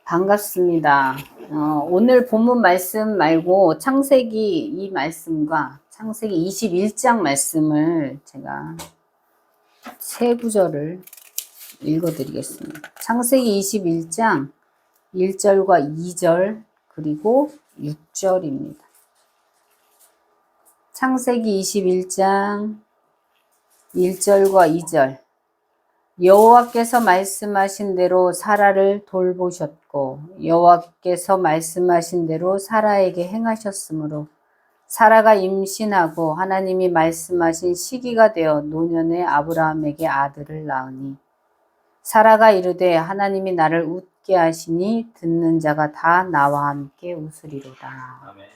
반갑습니다. 오늘 본문 말씀 말고 창세기 이 말씀과 창세기 21장 말씀을 제가 세 구절을 읽어드리겠습니다. 창세기 21장 1절과 2절 그리고 6절입니다. 창세기 21장 1절과 2절 여호와께서 말씀하신 대로 사라를 돌보셨고 여호와께서 말씀하신 대로 사라에게 행하셨으므로 사라가 임신하고 하나님이 말씀하신 시기가 되어 노년에 아브라함에게 아들을 낳으니 사라가 이르되 하나님이 나를 웃게 하시니 듣는 자가 다 나와 함께 웃으리로다. 아멘.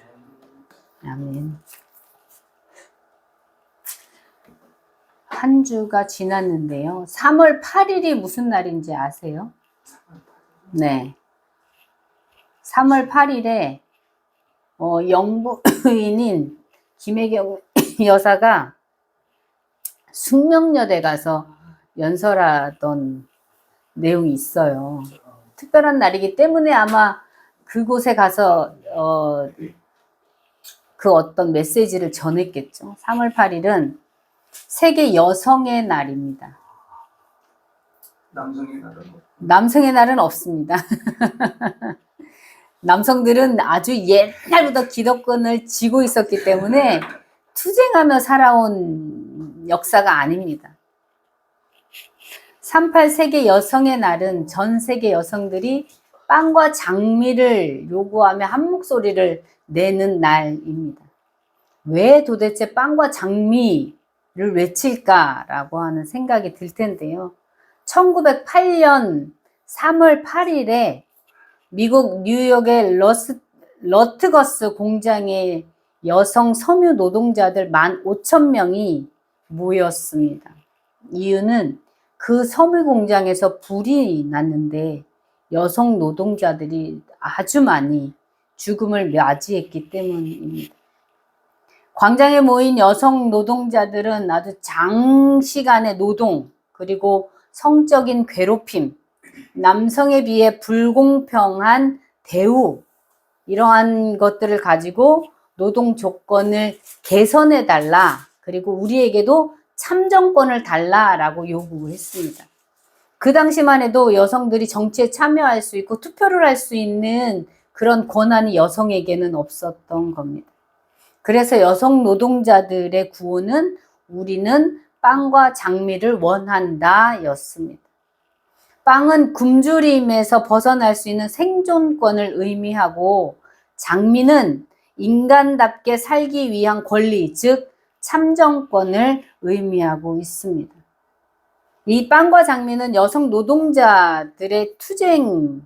아멘. 한 주가 지났는데요. 3월 8일이 무슨 날인지 아세요? 네. 3월 8일에 영부인인 김혜경 여사가 숙명여대 가서 연설하던 내용이 있어요. 특별한 날이기 때문에 아마 그곳에 가서 그 어떤 메시지를 전했겠죠. 3월 8일은 세계 여성의 날입니다. 남성의 날은 남성의 날은 없습니다. 남성들은 아주 옛날부터 기득권을 쥐고 있었기 때문에 투쟁하며 살아온 역사가 아닙니다. 38 세계 여성의 날은 전 세계 여성들이 빵과 장미를 요구하며 한 목소리를 내는 날입니다. 왜 도대체 빵과 장미를 외칠까라고 하는 생각이 들 텐데요. 1908년 3월 8일에 미국 뉴욕의 러트거스 공장에 여성 섬유 노동자들 15,000명이 모였습니다. 이유는 그 섬유 공장에서 불이 났는데 여성 노동자들이 아주 많이 죽음을 맞이했기 때문입니다. 광장에 모인 여성 노동자들은 아주 장시간의 노동, 그리고 성적인 괴롭힘, 남성에 비해 불공평한 대우, 이러한 것들을 가지고 노동 조건을 개선해 달라, 그리고 우리에게도 참정권을 달라라고 요구했습니다. 그 당시만 해도 여성들이 정치에 참여할 수 있고 투표를 할 수 있는 그런 권한이 여성에게는 없었던 겁니다. 그래서 여성 노동자들의 구호는 우리는 빵과 장미를 원한다 였습니다. 빵은 굶주림에서 벗어날 수 있는 생존권을 의미하고 장미는 인간답게 살기 위한 권리, 즉 참정권을 의미하고 있습니다. 이 빵과 장미는 여성 노동자들의 투쟁이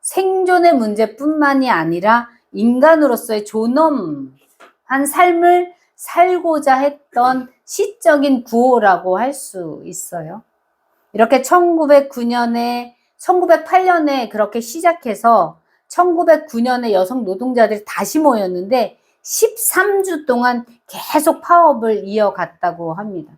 생존의 문제뿐만이 아니라 인간으로서의 존엄한 삶을 살고자 했던 시적인 구호라고 할 수 있어요. 이렇게 1908년에 그렇게 시작해서 1909년에 여성 노동자들이 다시 모였는데 13주 동안 계속 파업을 이어갔다고 합니다.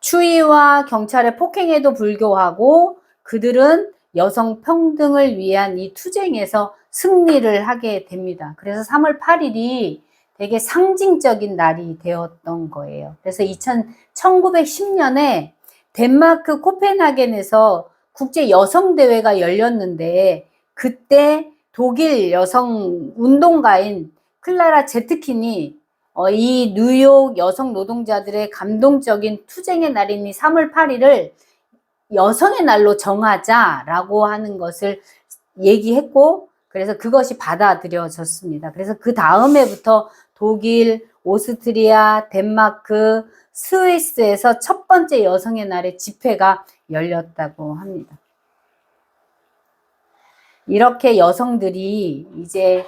추위와 경찰의 폭행에도 불구하고 그들은 여성 평등을 위한 이 투쟁에서 승리를 하게 됩니다. 그래서 3월 8일이 되게 상징적인 날이 되었던 거예요. 그래서 1910년에 덴마크 코펜하겐에서 국제 여성 대회가 열렸는데 그때 독일 여성 운동가인 클라라 제트킨이 이 뉴욕 여성 노동자들의 감동적인 투쟁의 날인 이 3월 8일을 여성의 날로 정하자라고 하는 것을 얘기했고, 그래서 그것이 받아들여졌습니다. 그래서 그 다음 해부터 독일, 오스트리아, 덴마크, 스위스에서 첫 번째 여성의 날에 집회가 열렸다고 합니다. 이렇게 여성들이 이제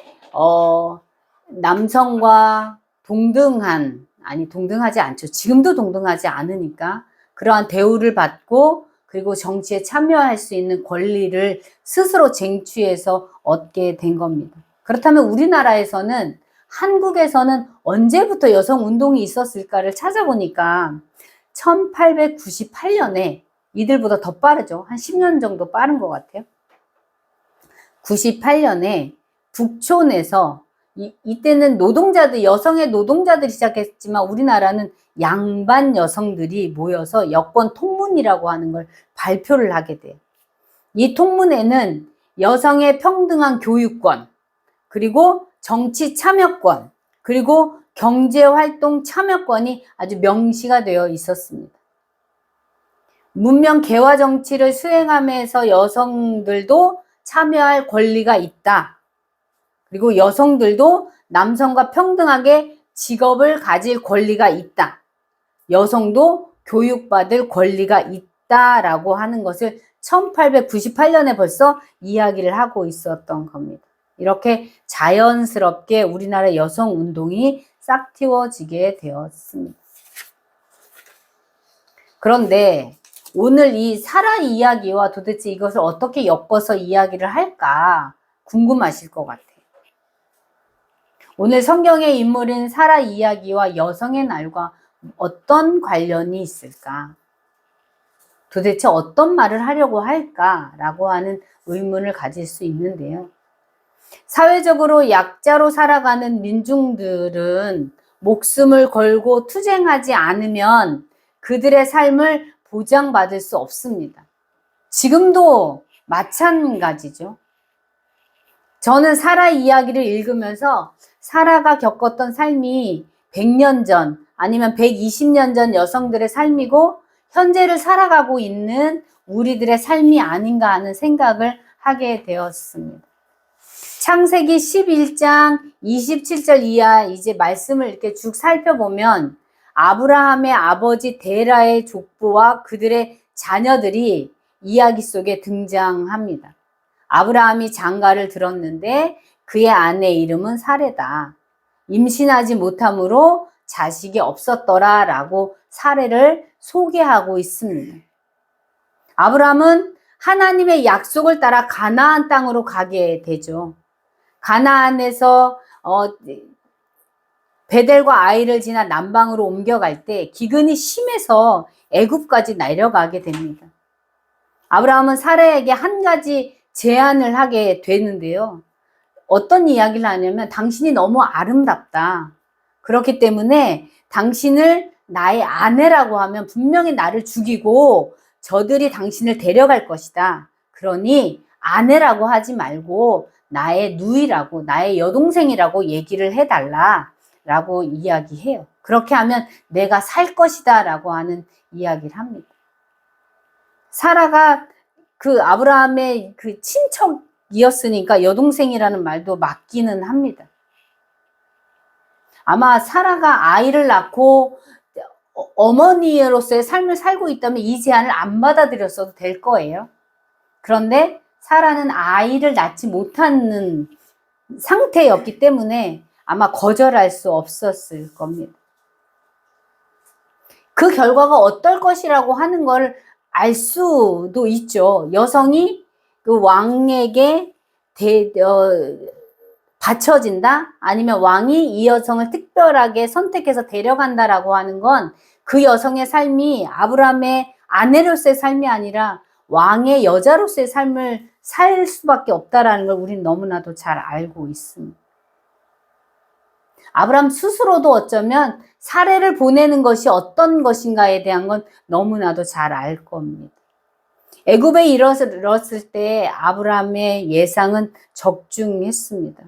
남성과 동등하지 않죠. 지금도 동등하지 않으니까 그러한 대우를 받고 그리고 정치에 참여할 수 있는 권리를 스스로 쟁취해서 얻게 된 겁니다. 그렇다면 우리나라에서는, 한국에서는 언제부터 여성 운동이 있었을까를 찾아보니까 1898년에 이들보다 더 빠르죠. 한 10년 정도 빠른 것 같아요. 98년에 북촌에서 이때는 노동자들, 여성의 노동자들이 시작했지만 우리나라는 양반 여성들이 모여서 여권 통문이라고 하는 걸 발표를 하게 돼요. 이 통문에는 여성의 평등한 교육권, 그리고 정치 참여권, 그리고 경제활동 참여권이 아주 명시가 되어 있었습니다. 문명 개화 정치를 수행하면서 여성들도 참여할 권리가 있다. 그리고 여성들도 남성과 평등하게 직업을 가질 권리가 있다. 여성도 교육받을 권리가 있다라고 하는 것을 1898년에 벌써 이야기를 하고 있었던 겁니다. 이렇게 자연스럽게 우리나라 여성 운동이 싹 틔워지게 되었습니다. 그런데 오늘 이 사라 이야기와 도대체 이것을 어떻게 엮어서 이야기를 할까 궁금하실 것 같아요. 오늘 성경의 인물인 사라 이야기와 여성의 날과 어떤 관련이 있을까? 도대체 어떤 말을 하려고 할까라고 하는 의문을 가질 수 있는데요. 사회적으로 약자로 살아가는 민중들은 목숨을 걸고 투쟁하지 않으면 그들의 삶을 보장받을 수 없습니다. 지금도 마찬가지죠. 저는 사라 이야기를 읽으면서 사라가 겪었던 삶이 100년 전 아니면 120년 전 여성들의 삶이고 현재를 살아가고 있는 우리들의 삶이 아닌가 하는 생각을 하게 되었습니다. 창세기 11장 27절 이하 이제 말씀을 이렇게 쭉 살펴보면 아브라함의 아버지 데라의 족보와 그들의 자녀들이 이야기 속에 등장합니다. 아브라함이 장가를 들었는데 그의 아내 이름은 사레다. 임신하지 못함으로 자식이 없었더라 라고 사례를 소개하고 있습니다. 아브라함은 하나님의 약속을 따라 가나안 땅으로 가게 되죠. 가나안에서 베델과 아이를 지나 남방으로 옮겨갈 때 기근이 심해서 애굽까지 내려가게 됩니다. 아브라함은 사라에게 한 가지 제안을 하게 되는데요. 어떤 이야기를 하냐면 당신이 너무 아름답다. 그렇기 때문에 당신을 나의 아내라고 하면 분명히 나를 죽이고 저들이 당신을 데려갈 것이다. 그러니 아내라고 하지 말고 나의 누이라고, 나의 여동생이라고 얘기를 해달라 라고 이야기해요. 그렇게 하면 내가 살 것이다 라고 하는 이야기를 합니다. 사라가 그 아브라함의 그 친척이었으니까 여동생이라는 말도 맞기는 합니다. 아마 사라가 아이를 낳고 어머니로서의 삶을 살고 있다면 이 제안을 안 받아들였어도 될 거예요. 그런데 사라는 아이를 낳지 못하는 상태였기 때문에 아마 거절할 수 없었을 겁니다. 그 결과가 어떨 것이라고 하는 걸 알 수도 있죠. 여성이 그 왕에게 바쳐진다? 아니면 왕이 이 여성을 특별하게 선택해서 데려간다라고 하는 건 그 여성의 삶이 아브라함의 아내로서의 삶이 아니라 왕의 여자로서의 삶을 살 수밖에 없다라는 걸 우리는 너무나도 잘 알고 있습니다. 아브라함 스스로도 어쩌면 사례를 보내는 것이 어떤 것인가에 대한 건 너무나도 잘 알 겁니다. 애굽에 이르렀을 때 아브라함의 예상은 적중했습니다.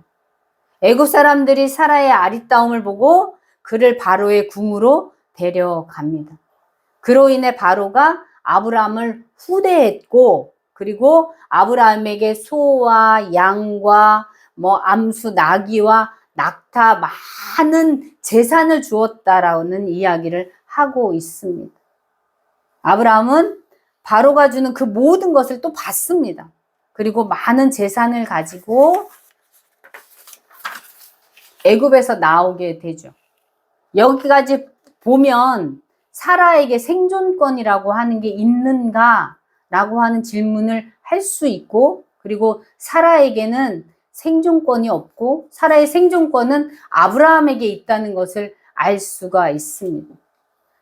애굽 사람들이 사라의 아리따움을 보고 그를 바로의 궁으로 데려갑니다. 그로 인해 바로가 아브라함을 후대했고 그리고 아브라함에게 소와 양과 암수 나귀와 낙타 많은 재산을 주었다라는 이야기를 하고 있습니다. 아브라함은 바로가 주는 그 모든 것을 또 받습니다. 그리고 많은 재산을 가지고 애굽에서 나오게 되죠. 여기까지 보면 사라에게 생존권이라고 하는 게 있는가라고 하는 질문을 할 수 있고 그리고 사라에게는 생존권이 없고 사라의 생존권은 아브라함에게 있다는 것을 알 수가 있습니다.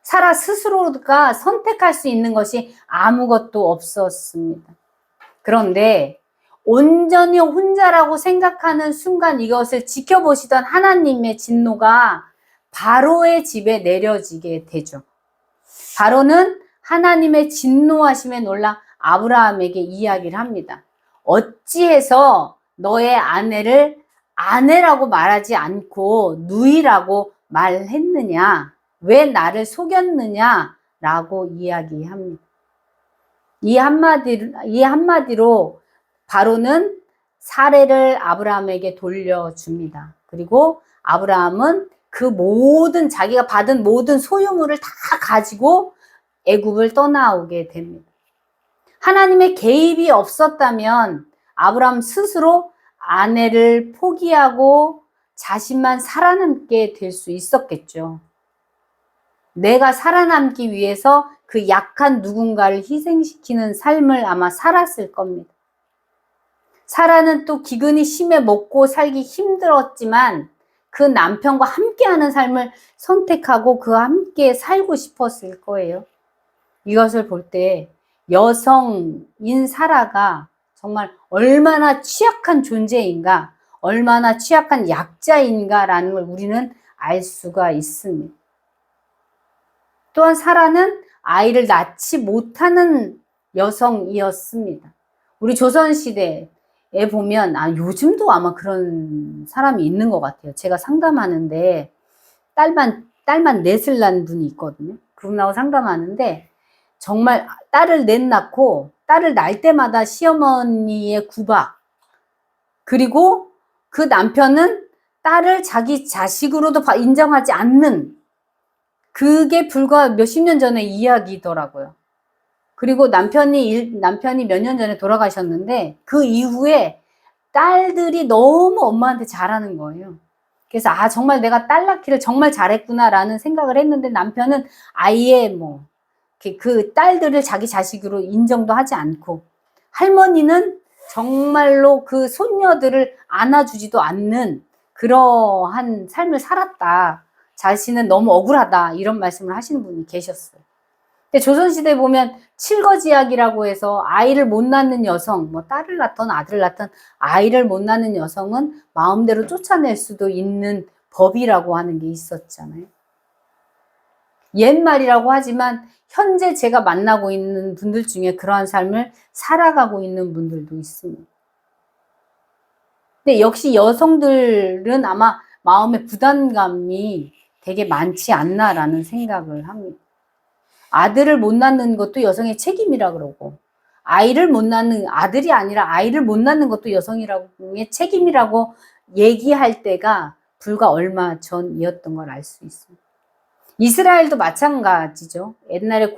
사라 스스로가 선택할 수 있는 것이 아무것도 없었습니다. 그런데 온전히 혼자라고 생각하는 순간 이것을 지켜보시던 하나님의 진노가 바로의 집에 내려지게 되죠. 바로는 하나님의 진노하심에 놀라 아브라함에게 이야기를 합니다. 어찌해서 너의 아내를 아내라고 말하지 않고 누이라고 말했느냐? 왜 나를 속였느냐? 라고 이야기합니다. 이 한마디로 바로는 사례를 아브라함에게 돌려줍니다. 그리고 아브라함은 그 모든 자기가 받은 모든 소유물을 다 가지고 애굽을 떠나오게 됩니다. 하나님의 개입이 없었다면 아브라함 스스로 아내를 포기하고 자신만 살아남게 될 수 있었겠죠. 내가 살아남기 위해서 그 약한 누군가를 희생시키는 삶을 아마 살았을 겁니다. 사라는 또 기근이 심해 먹고 살기 힘들었지만 그 남편과 함께하는 삶을 선택하고 그와 함께 살고 싶었을 거예요. 이것을 볼 때 여성인 사라가 정말 얼마나 취약한 존재인가, 얼마나 취약한 약자인가라는 걸 우리는 알 수가 있습니다. 또한 사라는 아이를 낳지 못하는 여성이었습니다. 우리 조선시대에 보면, 요즘도 아마 그런 사람이 있는 것 같아요. 제가 상담하는데, 딸만 넷을 낳은 분이 있거든요. 그분하고 상담하는데, 정말 딸을 넷 낳고, 딸을 낳을 때마다 시어머니의 구박, 그리고 그 남편은 딸을 자기 자식으로도 인정하지 않는, 그게 불과 몇십 년 전의 이야기더라고요. 그리고 남편이 몇 년 전에 돌아가셨는데 그 이후에 딸들이 너무 엄마한테 잘하는 거예요. 그래서 정말 내가 딸 낳기를 정말 잘했구나라는 생각을 했는데 남편은 아예 그 딸들을 자기 자식으로 인정도 하지 않고, 할머니는 정말로 그 손녀들을 안아주지도 않는 그러한 삶을 살았다. 자신은 너무 억울하다. 이런 말씀을 하시는 분이 계셨어요. 근데 조선시대에 보면 칠거지약이라고 해서 아이를 못 낳는 여성, 딸을 낳던 아들을 낳던 아이를 못 낳는 여성은 마음대로 쫓아낼 수도 있는 법이라고 하는 게 있었잖아요. 옛말이라고 하지만 현재 제가 만나고 있는 분들 중에 그러한 삶을 살아가고 있는 분들도 있습니다. 근데 역시 여성들은 아마 마음의 부담감이 되게 많지 않나라는 생각을 합니다. 아들을 못 낳는 것도 여성의 책임이라 그러고, 아이를 못 낳는, 아들이 아니라 아이를 못 낳는 것도 여성의 책임이라고 얘기할 때가 불과 얼마 전이었던 걸 알 수 있습니다. 이스라엘도 마찬가지죠. 옛날에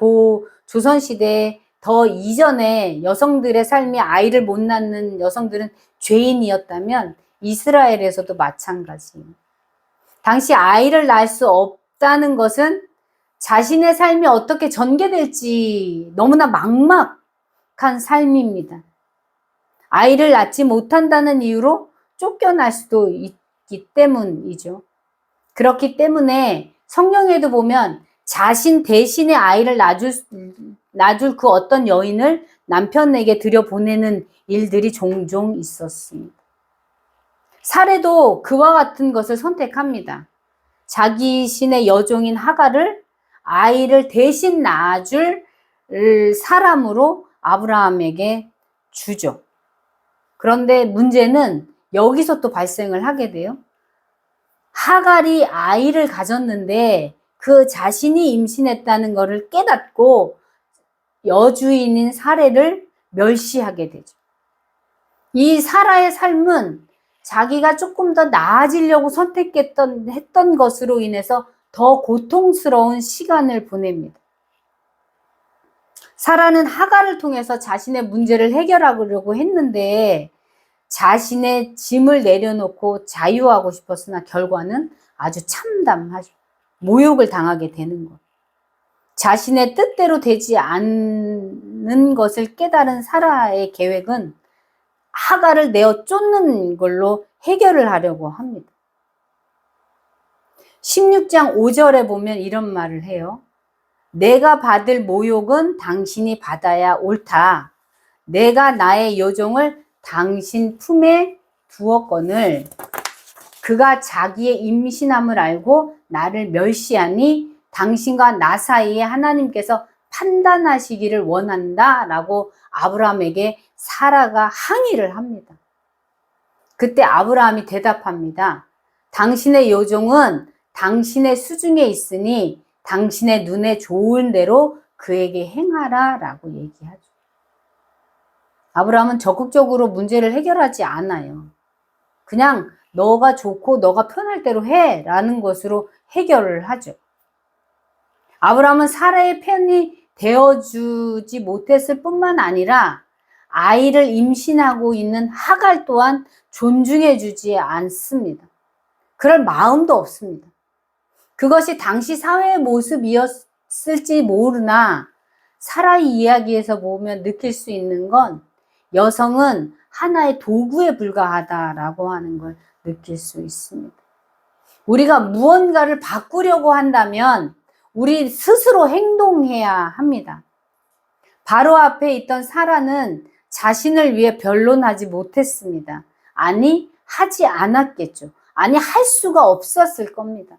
조선시대 더 이전에 여성들의 삶이 아이를 못 낳는 여성들은 죄인이었다면 이스라엘에서도 마찬가지예요. 당시 아이를 낳을 수 없다는 것은 자신의 삶이 어떻게 전개될지 너무나 막막한 삶입니다. 아이를 낳지 못한다는 이유로 쫓겨날 수도 있기 때문이죠. 그렇기 때문에 성경에도 보면 자신 대신에 아이를 낳아줄 그 어떤 여인을 남편에게 들여보내는 일들이 종종 있었습니다. 사례도 그와 같은 것을 선택합니다. 자기 신의 여종인 하갈을 아이를 대신 낳아줄 사람으로 아브라함에게 주죠. 그런데 문제는 여기서 또 발생을 하게 돼요. 하갈이 아이를 가졌는데 그 자신이 임신했다는 것을 깨닫고 여주인인 사례를 멸시하게 되죠. 이 사라의 삶은 자기가 조금 더 나아지려고 했던 것으로 인해서 더 고통스러운 시간을 보냅니다. 사라는 하갈을 통해서 자신의 문제를 해결하려고 했는데 자신의 짐을 내려놓고 자유하고 싶었으나 결과는 아주 참담하죠. 모욕을 당하게 되는 것. 자신의 뜻대로 되지 않는 것을 깨달은 사라의 계획은 하갈을 내어 쫓는 걸로 해결을 하려고 합니다. 16장 5절에 보면 이런 말을 해요. 내가 받을 모욕은 당신이 받아야 옳다. 내가 나의 여종을 당신 품에 두었거늘 그가 자기의 임신함을 알고 나를 멸시하니 당신과 나 사이에 하나님께서 판단하시기를 원한다 라고 아브라함에게 사라가 항의를 합니다. 그때 아브라함이 대답합니다. 당신의 여종은 당신의 수중에 있으니 당신의 눈에 좋은 대로 그에게 행하라 라고 얘기하죠. 아브라함은 적극적으로 문제를 해결하지 않아요. 그냥 너가 좋고 너가 편할 대로 해 라는 것으로 해결을 하죠. 아브라함은 사라의 편이 되어주지 못했을 뿐만 아니라 아이를 임신하고 있는 하갈 또한 존중해주지 않습니다. 그럴 마음도 없습니다. 그것이 당시 사회의 모습이었을지 모르나 사라의 이야기에서 보면 느낄 수 있는 건 여성은 하나의 도구에 불과하다라고 하는 걸 느낄 수 있습니다. 우리가 무언가를 바꾸려고 한다면 우리 스스로 행동해야 합니다. 바로 앞에 있던 사라는 자신을 위해 변론하지 못했습니다. 아니, 하지 않았겠죠. 아니, 할 수가 없었을 겁니다.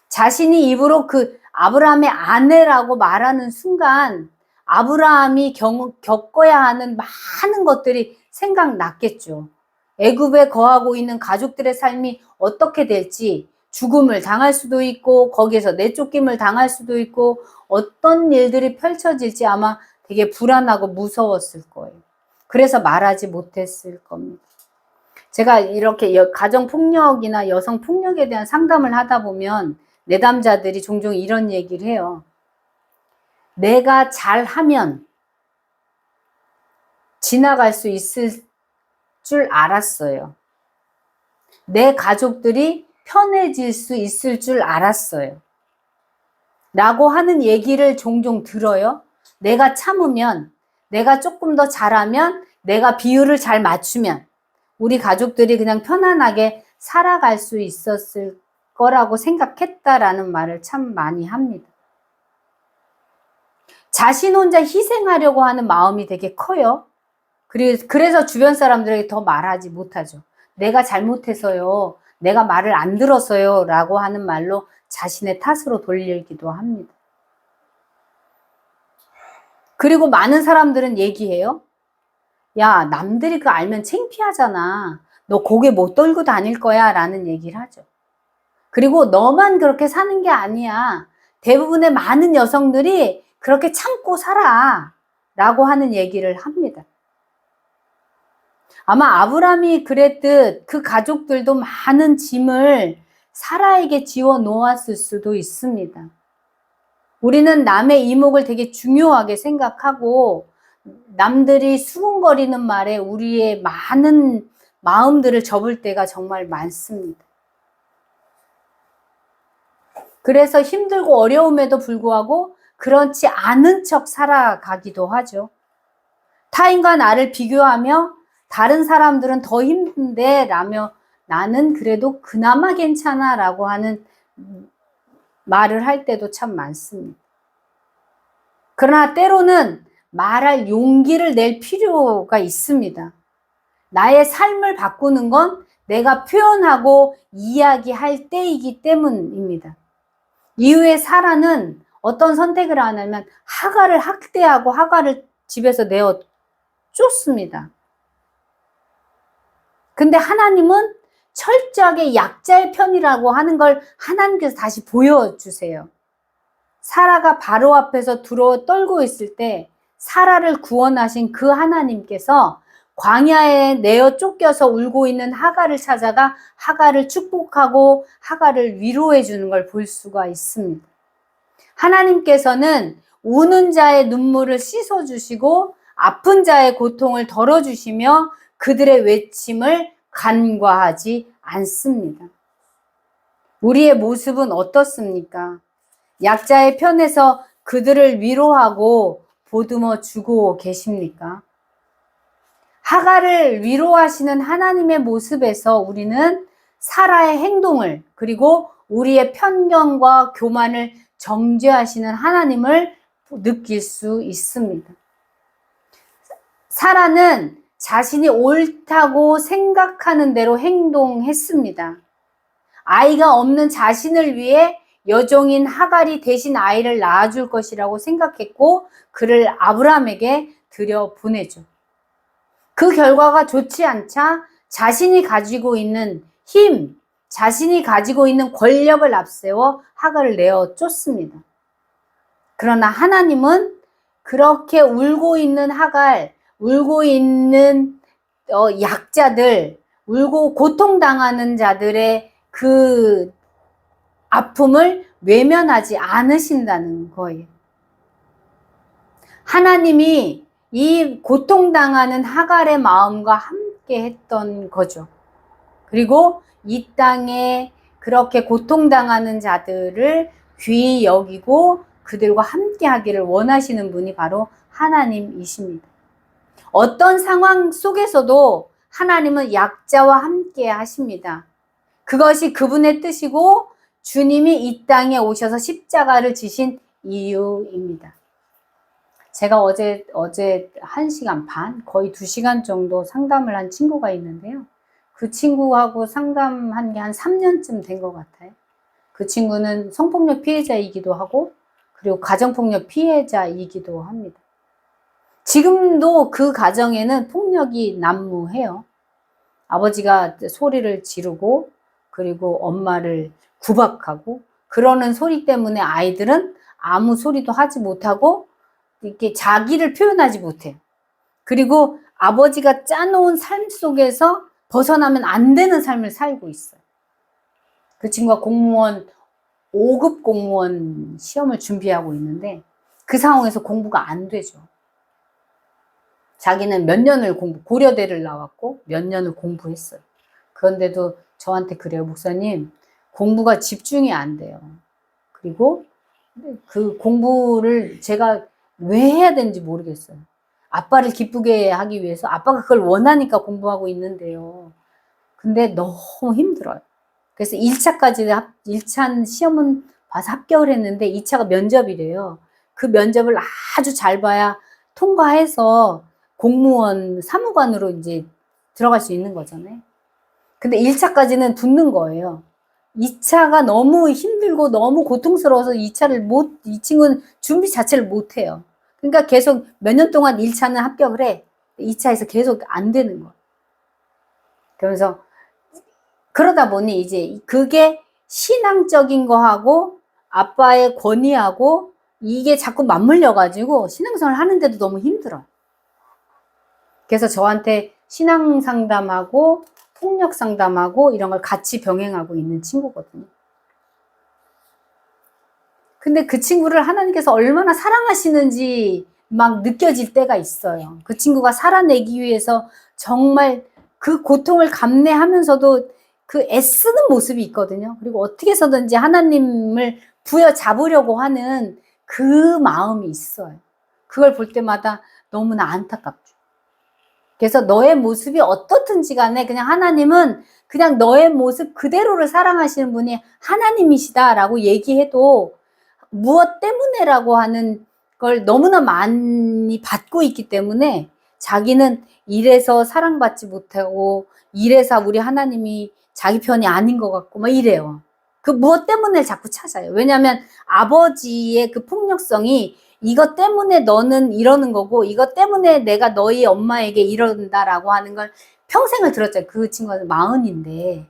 자신이 입으로 그 아브라함의 아내라고 말하는 순간 아브라함이 겪어야 하는 많은 것들이 생각났겠죠. 애굽에 거하고 있는 가족들의 삶이 어떻게 될지, 죽음을 당할 수도 있고 거기에서 내쫓김을 당할 수도 있고 어떤 일들이 펼쳐질지 아마 되게 불안하고 무서웠을 거예요. 그래서 말하지 못했을 겁니다. 제가 이렇게 가정폭력이나 여성폭력에 대한 상담을 하다 보면 내담자들이 종종 이런 얘기를 해요. 내가 잘하면 지나갈 수 있을 줄 알았어요. 내 가족들이 편해질 수 있을 줄 알았어요. 라고 하는 얘기를 종종 들어요. 내가 참으면, 내가 조금 더 잘하면, 내가 비율을 잘 맞추면 우리 가족들이 그냥 편안하게 살아갈 수 있었을 거라고 생각했다라는 말을 참 많이 합니다. 자신 혼자 희생하려고 하는 마음이 되게 커요. 그래서 주변 사람들에게 더 말하지 못하죠. 내가 잘못해서요. 내가 말을 안 들어서요. 라고 하는 말로 자신의 탓으로 돌리기도 합니다. 그리고 많은 사람들은 얘기해요. 야, 남들이 그거 알면 창피하잖아. 너 고개 못 들고 다닐 거야. 라는 얘기를 하죠. 그리고 너만 그렇게 사는 게 아니야. 대부분의 많은 여성들이 그렇게 참고 살아. 라고 하는 얘기를 합니다. 아마 아브라함이 그랬듯 그 가족들도 많은 짐을 사라에게 지워 놓았을 수도 있습니다. 우리는 남의 이목을 되게 중요하게 생각하고 남들이 수군거리는 말에 우리의 많은 마음들을 접을 때가 정말 많습니다. 그래서 힘들고 어려움에도 불구하고 그렇지 않은 척 살아가기도 하죠. 타인과 나를 비교하며 다른 사람들은 더 힘든데 라며 나는 그래도 그나마 괜찮아 라고 하는 말을 할 때도 참 많습니다. 그러나 때로는 말할 용기를 낼 필요가 있습니다. 나의 삶을 바꾸는 건 내가 표현하고 이야기할 때이기 때문입니다. 이후에 사라는 어떤 선택을 하냐면 하갈을 학대하고 하갈을 집에서 내어 쫓습니다. 근데 하나님은 철저하게 약자의 편이라고 하는 걸 하나님께서 다시 보여주세요. 사라가 바로 앞에서 두려워 떨고 있을 때 사라를 구원하신 그 하나님께서 광야에 내어 쫓겨서 울고 있는 하갈을 찾아가 하갈을 축복하고 하갈을 위로해 주는 걸 볼 수가 있습니다. 하나님께서는 우는 자의 눈물을 씻어주시고 아픈 자의 고통을 덜어주시며 그들의 외침을 간과하지 않습니다. 우리의 모습은 어떻습니까? 약자의 편에서 그들을 위로하고 보듬어 주고 계십니까? 하갈을 위로하시는 하나님의 모습에서 우리는 사라의 행동을 그리고 우리의 편견과 교만을 정죄하시는 하나님을 느낄 수 있습니다. 사라는 자신이 옳다고 생각하는 대로 행동했습니다. 아이가 없는 자신을 위해 여종인 하갈이 대신 아이를 낳아줄 것이라고 생각했고 그를 아브라함에게 들여보내죠. 그 결과가 좋지 않자 자신이 가지고 있는 힘, 자신이 가지고 있는 권력을 앞세워 하갈을 내어 쫓습니다. 그러나 하나님은 그렇게 울고 있는 하갈, 울고 있는 약자들, 울고 고통당하는 자들의 그 아픔을 외면하지 않으신다는 거예요. 하나님이 이 고통당하는 하갈의 마음과 함께 했던 거죠. 그리고 이 땅에 그렇게 고통당하는 자들을 귀히 여기고 그들과 함께 하기를 원하시는 분이 바로 하나님이십니다. 어떤 상황 속에서도 하나님은 약자와 함께 하십니다. 그것이 그분의 뜻이고 주님이 이 땅에 오셔서 십자가를 지신 이유입니다. 제가 어제 1시간 반, 거의 2시간 정도 상담을 한 친구가 있는데요. 그 친구하고 상담한 게 한 3년쯤 된 것 같아요. 그 친구는 성폭력 피해자이기도 하고 그리고 가정폭력 피해자이기도 합니다. 지금도 그 가정에는 폭력이 난무해요. 아버지가 소리를 지르고 그리고 엄마를 구박하고 그러는 소리 때문에 아이들은 아무 소리도 하지 못하고 이렇게 자기를 표현하지 못해요. 그리고 아버지가 짜놓은 삶 속에서 벗어나면 안 되는 삶을 살고 있어요. 그 친구가 5급 공무원 시험을 준비하고 있는데 그 상황에서 공부가 안 되죠. 자기는 몇 년을 고려대를 나왔고 몇 년을 공부했어요. 그런데도 저한테 그래요. 목사님, 공부가 집중이 안 돼요. 그리고 그 공부를 제가 왜 해야 되는지 모르겠어요. 아빠를 기쁘게 하기 위해서 아빠가 그걸 원하니까 공부하고 있는데요. 근데 너무 힘들어요. 그래서 1차 시험은 봐서 합격을 했는데 2차가 면접이래요. 그 면접을 아주 잘 봐야 통과해서 공무원 사무관으로 이제 들어갈 수 있는 거잖아요. 근데 1차까지는 붙는 거예요. 2차가 너무 힘들고 너무 고통스러워서 이 친구는 준비 자체를 못 해요. 그러니까 계속 몇 년 동안 1차는 합격을 해. 2차에서 계속 안 되는 거예요. 그러면서 그러다 보니 이제 그게 신앙적인 거하고 아빠의 권위하고 이게 자꾸 맞물려가지고 신앙생활 하는데도 너무 힘들어요. 그래서 저한테 신앙 상담하고 폭력 상담하고 이런 걸 같이 병행하고 있는 친구거든요. 근데 그 친구를 하나님께서 얼마나 사랑하시는지 막 느껴질 때가 있어요. 그 친구가 살아내기 위해서 정말 그 고통을 감내하면서도 그 애쓰는 모습이 있거든요. 그리고 어떻게 해서든지 하나님을 부여잡으려고 하는 그 마음이 있어요. 그걸 볼 때마다 너무나 안타깝죠. 그래서 너의 모습이 어떻든지 간에 그냥 하나님은 그냥 너의 모습 그대로를 사랑하시는 분이 하나님이시다라고 얘기해도 무엇 때문에라고 하는 걸 너무나 많이 받고 있기 때문에 자기는 이래서 사랑받지 못하고 이래서 우리 하나님이 자기 편이 아닌 것 같고 막 이래요. 그 무엇 때문에 자꾸 찾아요. 왜냐하면 아버지의 그 폭력성이 이것 때문에 너는 이러는 거고 이것 때문에 내가 너희 엄마에게 이런다라고 하는 걸 평생을 들었잖아요. 그 친구가 40인데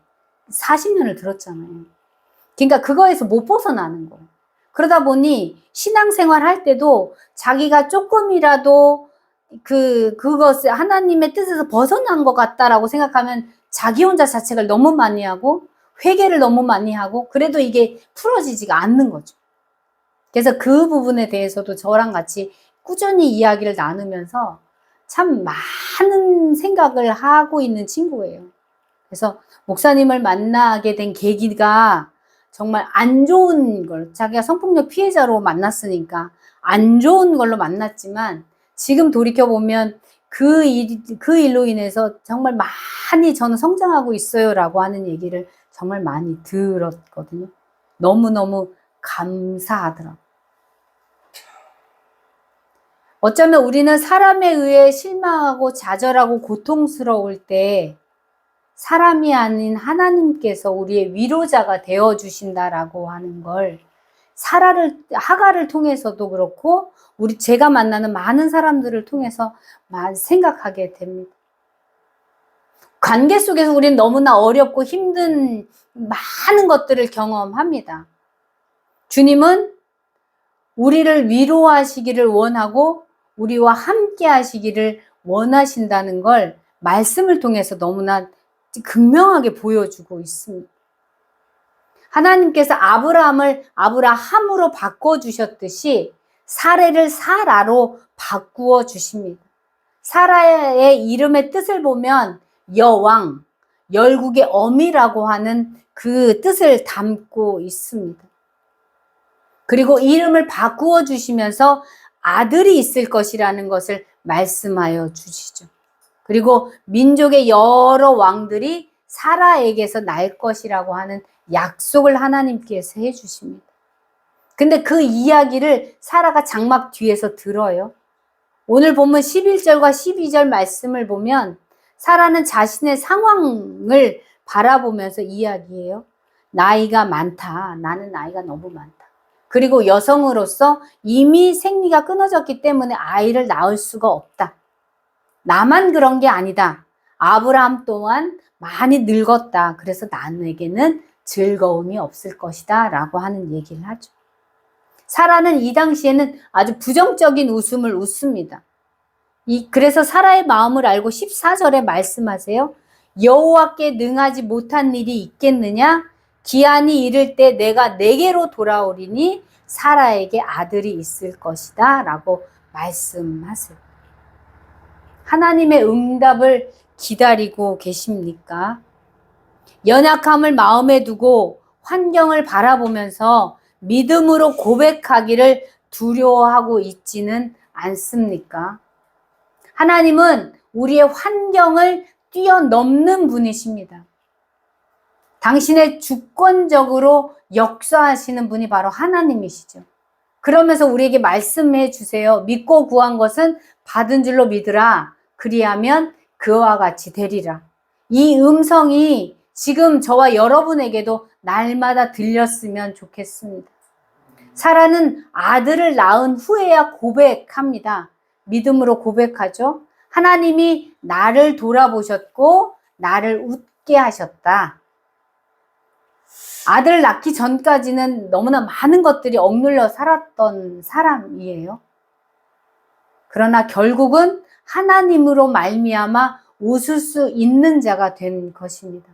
40년을 들었잖아요. 그러니까 그거에서 못 벗어나는 거예요. 그러다 보니 신앙생활 할 때도 자기가 조금이라도 그것을 하나님의 뜻에서 벗어난 것 같다라고 생각하면 자기 혼자 자책을 너무 많이 하고 회개를 너무 많이 하고 그래도 이게 풀어지지가 않는 거죠. 그래서 그 부분에 대해서도 저랑 같이 꾸준히 이야기를 나누면서 참 많은 생각을 하고 있는 친구예요. 그래서 목사님을 만나게 된 계기가 정말 안 좋은 걸, 자기가 성폭력 피해자로 만났으니까 안 좋은 걸로 만났지만 지금 돌이켜보면 그 일로 인해서 정말 많이 저는 성장하고 있어요 라고 하는 얘기를 정말 많이 들었거든요. 너무너무 감사하더라고요. 어쩌면 우리는 사람에 의해 실망하고 좌절하고 고통스러울 때 사람이 아닌 하나님께서 우리의 위로자가 되어 주신다라고 하는 걸 하가를 통해서도 그렇고 제가 만나는 많은 사람들을 통해서 생각하게 됩니다. 관계 속에서 우리는 너무나 어렵고 힘든 많은 것들을 경험합니다. 주님은 우리를 위로하시기를 원하고 우리와 함께 하시기를 원하신다는 걸 말씀을 통해서 너무나 극명하게 보여주고 있습니다. 하나님께서 아브라함을 아브라함으로 바꿔주셨듯이 사레를 사라로 바꾸어 주십니다. 사라의 이름의 뜻을 보면 여왕, 열국의 어미라고 하는 그 뜻을 담고 있습니다. 그리고 이름을 바꾸어 주시면서 아들이 있을 것이라는 것을 말씀하여 주시죠. 그리고 민족의 여러 왕들이 사라에게서 날 것이라고 하는 약속을 하나님께서 해주십니다. 근데 그 이야기를 사라가 장막 뒤에서 들어요. 오늘 본문 11절과 12절 말씀을 보면 사라는 자신의 상황을 바라보면서 이야기해요. 나이가 많다. 나는 나이가 너무 많다. 그리고 여성으로서 이미 생리가 끊어졌기 때문에 아이를 낳을 수가 없다. 나만 그런 게 아니다. 아브라함 또한 많이 늙었다. 그래서 나에게는 즐거움이 없을 것이다. 라고 하는 얘기를 하죠. 사라는 이 당시에는 아주 부정적인 웃음을 웃습니다. 그래서 사라의 마음을 알고 14절에 말씀하세요. 여호와께 능하지 못한 일이 있겠느냐? 기한이 이를 때 내가 내게로 돌아오리니 사라에게 아들이 있을 것이다. 라고 말씀하세요. 하나님의 응답을 기다리고 계십니까? 연약함을 마음에 두고 환경을 바라보면서 믿음으로 고백하기를 두려워하고 있지는 않습니까? 하나님은 우리의 환경을 뛰어넘는 분이십니다. 당신의 주권적으로 역사하시는 분이 바로 하나님이시죠. 그러면서 우리에게 말씀해 주세요. 믿고 구한 것은 받은 줄로 믿으라. 그리하면 그와 같이 되리라. 이 음성이 지금 저와 여러분에게도 날마다 들렸으면 좋겠습니다. 사라는 아들을 낳은 후에야 고백합니다. 믿음으로 고백하죠. 하나님이 나를 돌아보셨고 나를 웃게 하셨다. 아들을 낳기 전까지는 너무나 많은 것들이 억눌려 살았던 사람이에요. 그러나 결국은 하나님으로 말미암아 웃을 수 있는 자가 된 것입니다.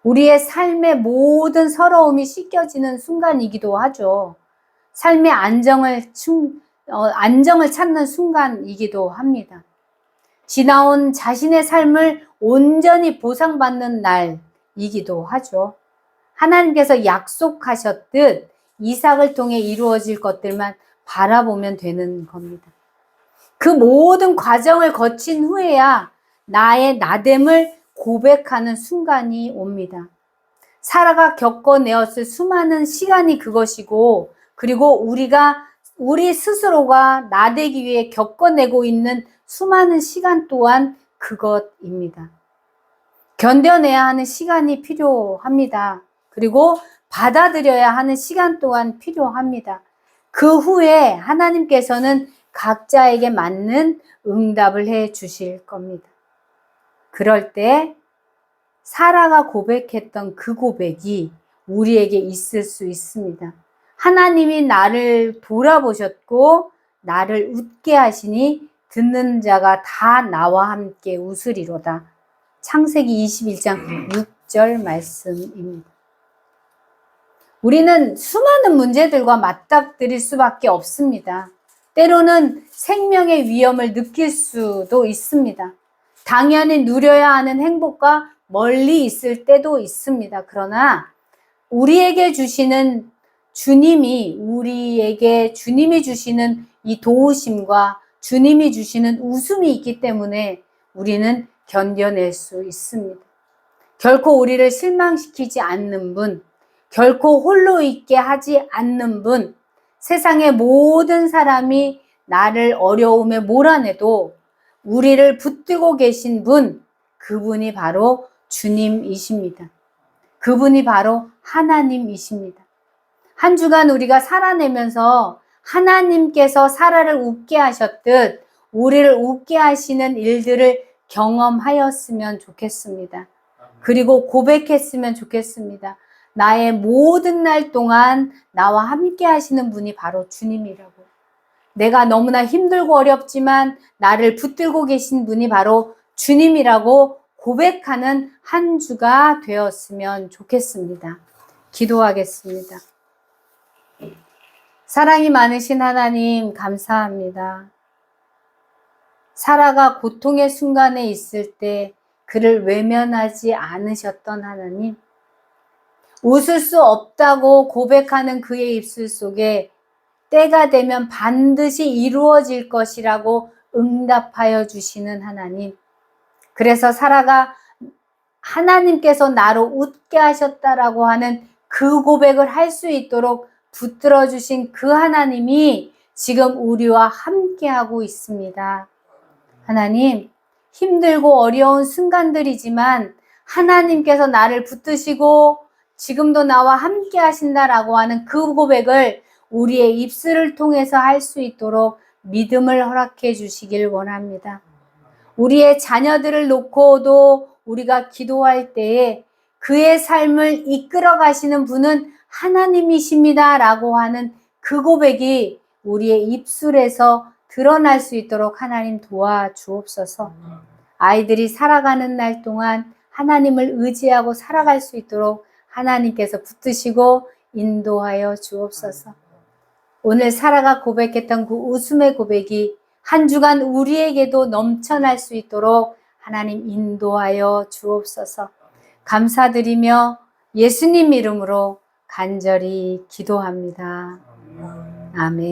우리의 삶의 모든 서러움이 씻겨지는 순간이기도 하죠. 삶의 안정을 찾는 순간이기도 합니다. 지나온 자신의 삶을 온전히 보상받는 날이기도 하죠. 하나님께서 약속하셨듯 이삭을 통해 이루어질 것들만 바라보면 되는 겁니다. 그 모든 과정을 거친 후에야 나의 나됨을 고백하는 순간이 옵니다. 사라가 겪어내었을 수많은 시간이 그것이고, 그리고 우리 스스로가 나되기 위해 겪어내고 있는 수많은 시간 또한 그것입니다. 견뎌내야 하는 시간이 필요합니다. 그리고 받아들여야 하는 시간 또한 필요합니다. 그 후에 하나님께서는 각자에게 맞는 응답을 해 주실 겁니다. 그럴 때 사라가 고백했던 그 고백이 우리에게 있을 수 있습니다. 하나님이 나를 돌아보셨고 나를 웃게 하시니 듣는 자가 다 나와 함께 웃으리로다. 창세기 21장 6절 말씀입니다. 우리는 수많은 문제들과 맞닥뜨릴 수밖에 없습니다. 때로는 생명의 위험을 느낄 수도 있습니다. 당연히 누려야 하는 행복과 멀리 있을 때도 있습니다. 그러나 우리에게 주시는 주님이 주시는 이 도우심과 주님이 주시는 웃음이 있기 때문에 우리는 견뎌낼 수 있습니다. 결코 우리를 실망시키지 않는 분, 결코 홀로 있게 하지 않는 분, 세상의 모든 사람이 나를 어려움에 몰아내도 우리를 붙들고 계신 분, 그분이 바로 주님이십니다. 그분이 바로 하나님이십니다. 한 주간 우리가 살아내면서 하나님께서 사라를 웃게 하셨듯 우리를 웃게 하시는 일들을 경험하였으면 좋겠습니다. 그리고 고백했으면 좋겠습니다. 나의 모든 날 동안 나와 함께 하시는 분이 바로 주님이라고. 내가 너무나 힘들고 어렵지만 나를 붙들고 계신 분이 바로 주님이라고 고백하는 한 주가 되었으면 좋겠습니다. 기도하겠습니다. 사랑이 많으신 하나님, 감사합니다. 사라가 고통의 순간에 있을 때 그를 외면하지 않으셨던 하나님, 웃을 수 없다고 고백하는 그의 입술 속에 때가 되면 반드시 이루어질 것이라고 응답하여 주시는 하나님, 그래서 사라가 하나님께서 나로 웃게 하셨다라고 하는 그 고백을 할 수 있도록 붙들어 주신 그 하나님이 지금 우리와 함께하고 있습니다. 하나님, 힘들고 어려운 순간들이지만 하나님께서 나를 붙드시고 지금도 나와 함께 하신다라고 하는 그 고백을 우리의 입술을 통해서 할 수 있도록 믿음을 허락해 주시길 원합니다. 우리의 자녀들을 놓고도 우리가 기도할 때에 그의 삶을 이끌어 가시는 분은 하나님이십니다 라고 하는 그 고백이 우리의 입술에서 드러날 수 있도록 하나님 도와주옵소서. 아이들이 살아가는 날 동안 하나님을 의지하고 살아갈 수 있도록 하나님께서 붙드시고 인도하여 주옵소서. 오늘 사라가 고백했던 그 웃음의 고백이 한 주간 우리에게도 넘쳐날 수 있도록 하나님 인도하여 주옵소서. 감사드리며 예수님 이름으로 간절히 기도합니다. 아멘.